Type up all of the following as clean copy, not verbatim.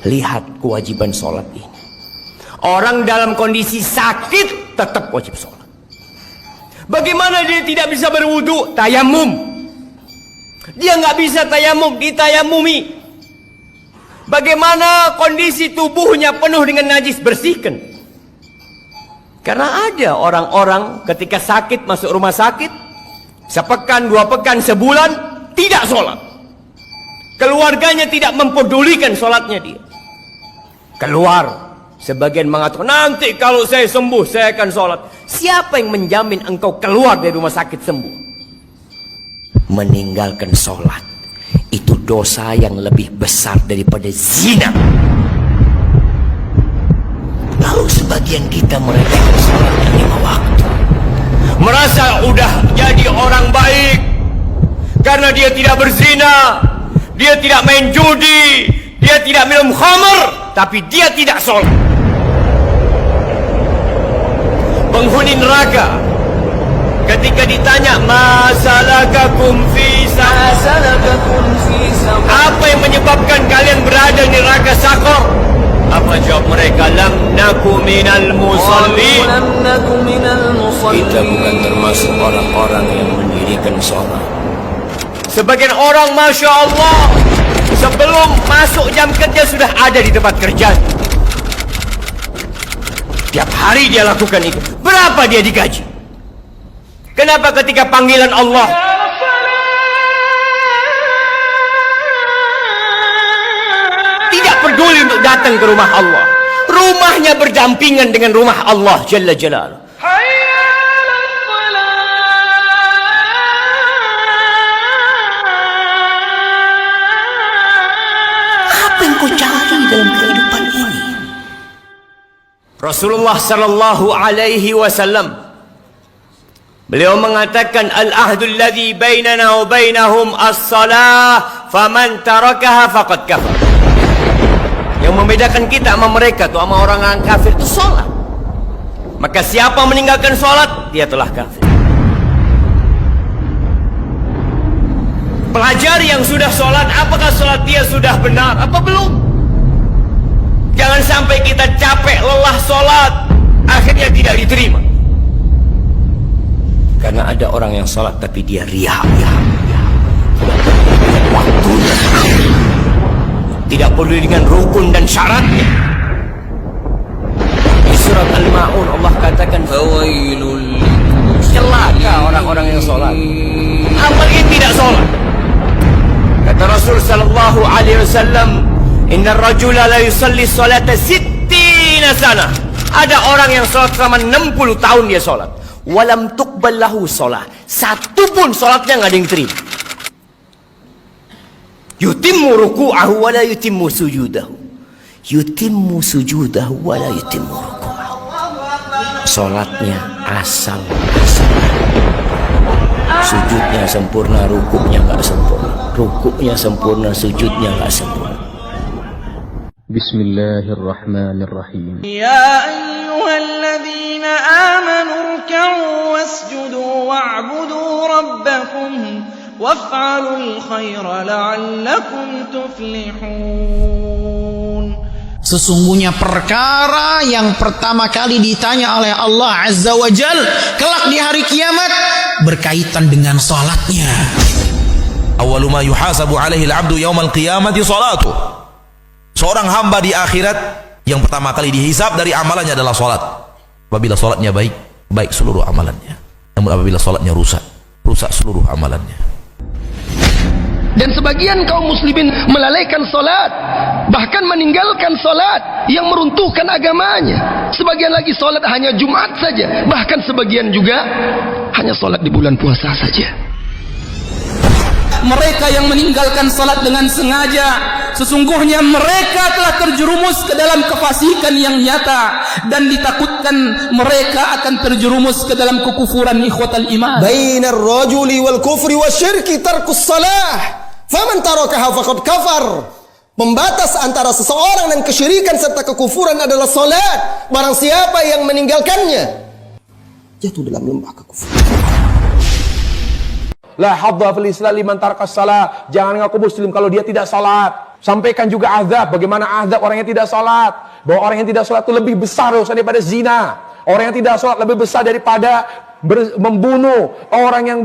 Lihat kewajiban sholat ini. Orang dalam kondisi sakit tetap wajib sholat. Bagaimana dia tidak bisa berwudu? Tayamum. Dia nggak bisa tayamum, ditayamumi. Bagaimana kondisi tubuhnya penuh dengan najis? Bersihkan. Karena ada orang-orang ketika sakit masuk rumah sakit, sepekan, 2 pekan, sebulan tidak sholat. Keluarganya tidak mempedulikan sholatnya dia. Keluar, sebagian mengatakan nanti kalau saya sembuh saya akan sholat. Siapa yang menjamin engkau keluar dari rumah sakit sembuh? Meninggalkan sholat itu dosa yang lebih besar daripada zina. Lalu sebagian kita mereka sholat 5 waktu, merasa udah jadi orang baik karena dia tidak berzina, dia tidak main judi, dia tidak minum khamr, tapi dia tidak sholat. Penghuni neraka ketika ditanya masalakakum fi saqar, apa yang menyebabkan kalian berada di neraka sakor? Apa jawab mereka? Lam naku minal musallin. Kita bukan termasuk orang-orang yang mendirikan sholat. Sebagian orang Masya Allah sebelum masuk jam kerja sudah ada di tempat kerja. Tiap hari dia lakukan itu. Berapa dia digaji? Kenapa ketika panggilan Allah tidak peduli untuk datang ke rumah Allah? Rumahnya berdampingan dengan rumah Allah Jalla Jalaluh. Apa yang kau cari dalam kehidupan ini? Rasulullah sallallahu alaihi wasallam beliau mengatakan al-ahdul ladzi bainana wa bainahum as-salah faman tarakaha faqad kafar. Yang membedakan kita sama mereka tuh sama orang-orang kafir itu salat. Maka siapa meninggalkan salat dia telah kafir. Pelajari yang sudah salat, apakah salat dia sudah benar apa belum? Jangan sampai kita capek lelah sholat akhirnya tidak diterima. Karena ada orang yang sholat tapi dia riya. Waktunya tidak peduli dengan rukun dan syaratnya. Di surat Al-Ma'un Allah katakan fawailul, celaka orang-orang yang sholat apalagi tidak sholat. Kata Rasul sallallahu alaihi wasallam, Inna rajula la yusalli salata 60 sana. Ada orang yang sholat selama 60 tahun dia sholat. Walam tuqbal lahu sholat. Satu pun sholatnya nggak ada yang terima. Yutimmu ruku'ahu wa la yutimmu sujudahu. Yutimmu sujudahu wa la yutimmu ruku'ahu. Sholatnya asal. Sujudnya sempurna, rukuknya nggak sempurna. Rukuknya sempurna, sujudnya nggak sempurna. بسم الله الرحمن الرحيم يا أيها الذين آمنوا اركعوا واسجدوا واعبدوا ربكم وافعلوا الخير لعلكم تفلحون. Sesungguhnya perkara yang pertama kali ditanya oleh Allah Azza wa Jal kelak di hari kiamat berkaitan dengan salatnya. Awwalu ma yuhasabu alaihi al-'abdu yaumal qiyamati salatuh. Seorang hamba di akhirat yang pertama kali dihisab dari amalannya adalah salat. Apabila salatnya baik, baik seluruh amalannya. Namun apabila salatnya rusak, rusak seluruh amalannya. Dan sebagian kaum muslimin melalaikan salat, bahkan meninggalkan salat yang meruntuhkan agamanya. Sebagian lagi salat hanya Jumat saja, bahkan sebagian juga hanya salat di bulan puasa saja. Mereka yang meninggalkan salat dengan sengaja, sesungguhnya mereka telah terjerumus ke dalam kefasikan yang nyata dan ditakutkan mereka akan terjerumus ke dalam kekufuran ikhwatal iman. Bainar rajuli wal kufri wasyirki tarkus salah faman tarakaha faqad kafar. Pembatas antara seseorang dan kesyirikan serta kekufuran adalah salat. Barang siapa yang meninggalkannya jatuh dalam lembah kekufuran. La hadza fil Islam liman tarkas salat. Jangan ngaku muslim kalau dia tidak salat. Sampaikan juga azab, bagaimana azab orang yang tidak sholat. Bahwa orang yang tidak sholat itu lebih besar dosa daripada zina. Orang yang tidak sholat lebih besar daripada membunuh. Orang yang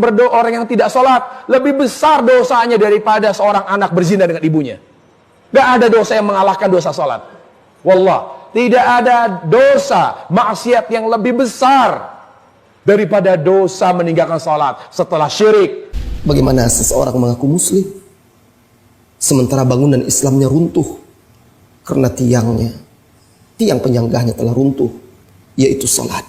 tidak sholat lebih besar dosanya daripada seorang anak berzina dengan ibunya. Gak ada dosa yang mengalahkan dosa sholat. Wallah, tidak ada dosa maksiat yang lebih besar daripada dosa meninggalkan sholat setelah syirik. Bagaimana seseorang mengaku muslim sementara bangunan Islamnya runtuh karena tiang penyanggahnya telah runtuh, yaitu salat.